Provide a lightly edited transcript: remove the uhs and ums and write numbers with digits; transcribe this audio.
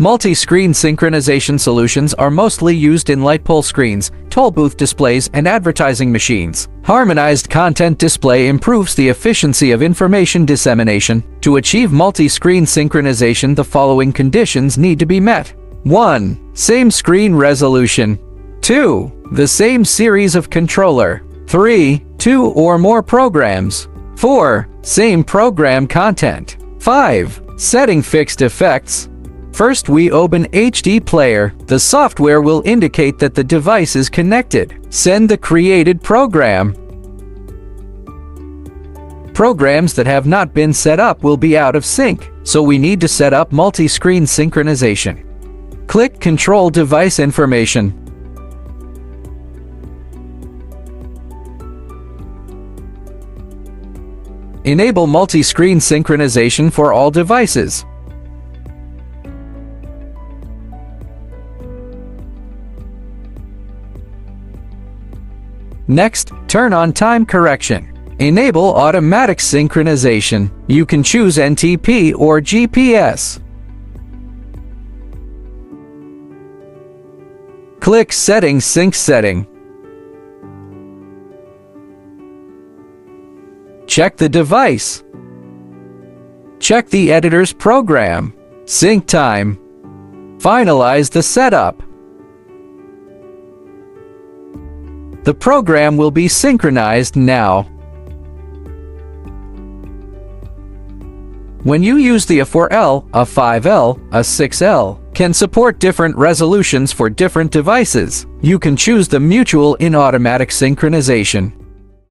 Multi-screen synchronization solutions are mostly used in light pole screens, toll booth displays, and advertising machines. Harmonized content display improves the efficiency of information dissemination. To achieve multi-screen synchronization, the following conditions need to be met. 1. Same screen resolution. 2. The same series of controller. 3. 2 or more programs. 4. Same program content. 5. Setting fixed effects. First, we open HD Player. The software will indicate that the device is connected. Send the created program. Programs that have not been set up will be out of sync, so we need to set up multi-screen synchronization. Click Control Device Information. Enable multi-screen synchronization for all devices. Next, turn on time correction. Enable automatic synchronization. You can choose NTP or GPS. Click Settings Sync Setting. Check the device. Check the editor's program. Sync time. Finalize the setup. The program will be synchronized now. When you use the A4L, A5L, A6L can support different resolutions for different devices. You can choose the mutual in automatic synchronization.